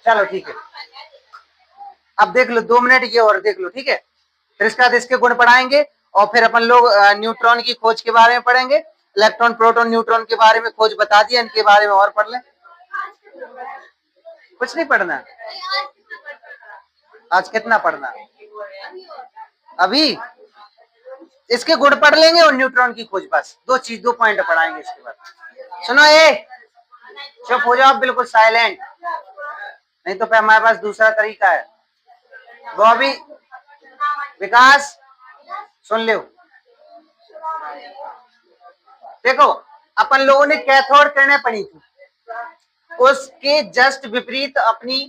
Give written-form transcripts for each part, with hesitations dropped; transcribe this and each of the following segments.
चलो ठीक है, अब देख लो 2 मिनट ये और देख लो, ठीक है। फिर इसके बाद इसके गुण पढ़ाएंगे और फिर अपन लोग न्यूट्रॉन की खोज के बारे में पढ़ेंगे। इलेक्ट्रॉन, प्रोटॉन, न्यूट्रॉन के बारे में खोज बता दिया, इनके बारे में और पढ़ लें। कुछ नहीं पढ़ना आज, कितना पढ़ना अभी? इसके गुण पढ़ लेंगे और न्यूट्रॉन की खोज, बस 2 पॉइंट पढ़ाएंगे इसके बाद। सुनो, ये चुप हो जाओ, बिल्कुल साइलेंट, नहीं तो फिर हमारे पास दूसरा तरीका है। बॉबी, विकास, सुन लो, देखो अपन लोगों ने कैथोड किरणें पढ़ी थी, उसके जस्ट विपरीत अपनी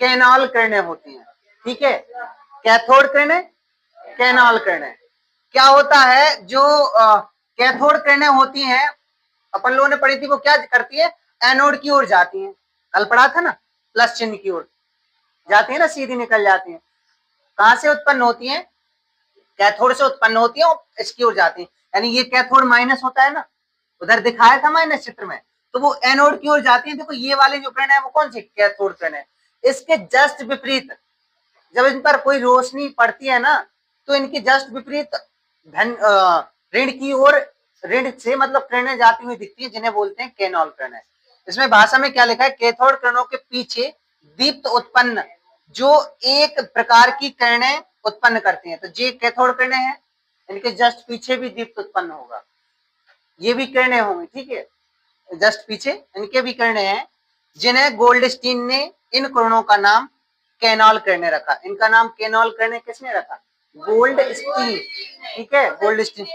कैनॉल किरणें होती हैं, ठीक है। कैथोड किरणें, कैनॉल किरणें, क्या होता है जो कैथोड किरणें होती हैं अपन लोगों ने पढ़ी थी, वो क्या करती है, एनोड की ओर जाती हैं। कल पढ़ा था ना, प्लस चिन्ह की ओर जाती है ना, सीधी निकल जाती हैं। कहां से उत्पन्न होती हैं? कैथोड से उत्पन्न होती है और इसकी ओर जाती है, यानी ये कैथोड माइनस होता है ना, उधर दिखाया था माइनस चित्र में, तो वो एनोड की ओर जाती है। देखो ये वाले जो किरण है वो कौन सी, कैथोड किरण है। इसके जस्ट विपरीत जब इन पर कोई रोशनी पड़ती है ना, तो इनकी जस्ट विपरीत धन ऋण की ओर, ऋण से मतलब किरणें जाती हुई दिखती है, जिन्हें बोलते हैं कैनॉल किरणें। इसमें भाषा में क्या लिखा है, कैथोड किरणों के पीछे दीप्त उत्पन्न जो एक प्रकार की किरणें उत्पन्न करती हैं, तो ये कैथोड किरणें हैं, इनके जस्ट पीछे भी दीप्त उत्पन्न होगा, ये भी किरणें होंगी, ठीक है। जस्ट पीछे इनके भी किरणें हैं, जिन्हें गोल्डस्टीन ने इन किरणों का नाम कैनॉल किरणें रखा। इनका नाम कैनॉल किरणें किसने रखा, गोल्डस्टीन, ठीक है, गोल्डस्टीन।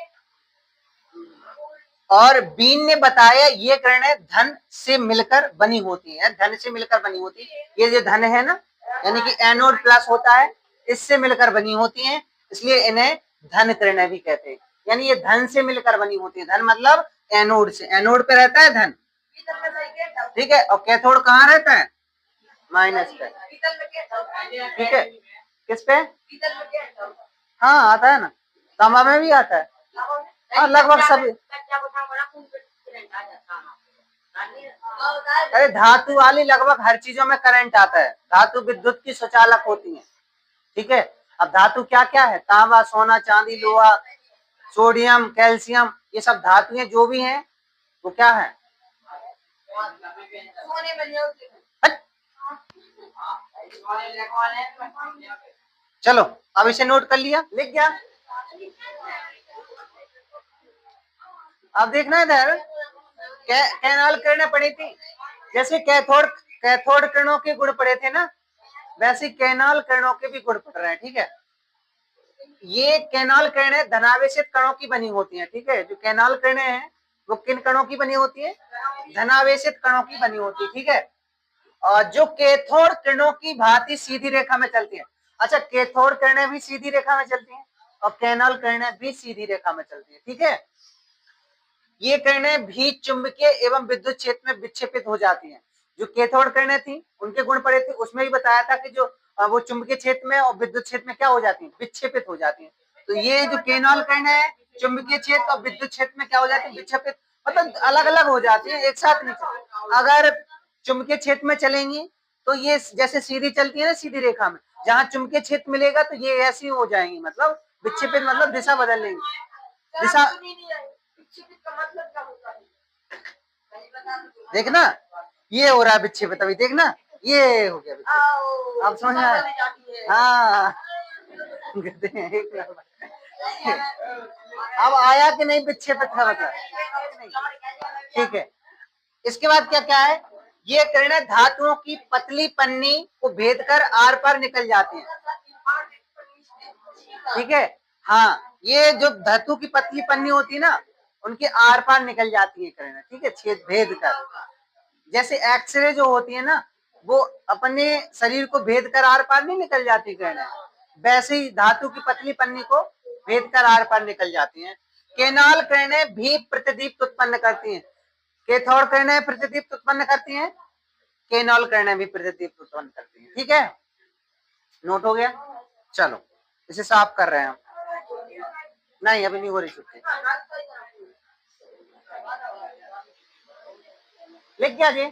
और बीन ने बताया ये किरणें धन से मिलकर बनी होती हैं, धन से मिलकर बनी होती है। ये जो धन है ना, यानी कि एनोड प्लस होता है, इससे मिलकर बनी होती हैं, इसलिए इन्हें धन किरणें भी कहते हैं। यानी ये धन से मिलकर बनी होती है, धन मतलब एनोड से, एनोड पे रहता है धन, ठीक है, और कैथोड कहाँ रहता है, माइनस पे, ठीक है। किस पे, हाँ आता है ना, तांबा में भी आता है, हाँ लगभग सभी। अरे धातु वाली लगभग हर चीजों में करंट आता है, धातु विद्युत की सुचालक होती है, ठीक है। अब धातु क्या क्या है, तांबा, सोना, चांदी, लोहा, सोडियम, कैल्शियम, ये सब धातुएं जो भी हैं वो क्या है, चलो अब इसे नोट कर लिया, लिख गया। अब देखना इधर, कैनॉल किरणें पढ़ी थी, जैसे कैथोड किरणों के गुण पढ़े थे ना, वैसे कैनॉल किरणों के भी गुण पढ़ रहे हैं, ठीक है। ये कैनॉल किरणें धनावेशित कणों की बनी होती हैं, ठीक है। जो कैनॉल किरणें हैं वो किन कणों की बनी होती है, धनावेशित कणों की बनी होती है, ठीक है। और जो कैथोड किरणों की भांति सीधी रेखा में चलती है। अच्छा, कैथोड किरणें भी सीधी रेखा में चलती हैं और कैनॉल किरणें भी सीधी रेखा में चलती है, ठीक है। ये किरणें भी चुंबकीय एवं विद्युत क्षेत्र में विक्षेपित हो जाती हैं। जो कैथोड किरणें थी उनके गुण पढ़े थे, उसमें भी बताया था कि जो वो चुंबकीय क्षेत्र में और विद्युत क्षेत्र में क्या हो जाती है, विक्षेपित हो जाती है। तो ये जो कैनॉल किरणें है, चुंबकीय क्षेत्र और विद्युत क्षेत्र में क्या हो जाती है, विक्षेपित, मतलब अलग अलग हो जाती है, एक साथ नहीं। अगर चुंबकीय क्षेत्र में चलेंगी तो ये जैसे सीधी चलती है ना, सीधी रेखा में, जहां चुंबकीय क्षेत्र मिलेगा तो ये ऐसी हो जाएंगी, मतलब विक्षेपित, मतलब दिशा बदल लेंगी, दिशा। देखना ये हो रहा है विक्षेपित, अभी देखना ये हो गया विक्षेपित, आप समझ में, हाँ अब आया कि नहीं विक्षेपित है, मतलब ठीक है। इसके बाद क्या क्या है, ये किरणें धातुओं की पतली पन्नी को भेद कर आर पार निकल जाती हैं, ठीक है। हाँ, ये जो धातु की पतली पन्नी होती है ना, उनके आर पार निकल जाती है किरणें, ठीक है, छेद भेद कर। जैसे एक्सरे जो होती है ना, वो अपने शरीर को भेद कर आर पार नहीं निकल जाती किरणें, वैसे ही धातु की पतली पन्नी को भेद कर आर पार निकल जाती हैं। कैनॉल किरणें भी प्रतिदीप्त उत्पन्न करती हैं, कैथोड किरणें प्रतिदीप्त उत्पन्न करती हैं, कैनॉल किरणें भी प्रतिदीप्त उत्पन्न करती हैं, ठीक है। नोट हो गया, चलो इसे साफ कर रहे हैं हम, नहीं अभी नहीं हो रही छुट्टी, लिख गया जी।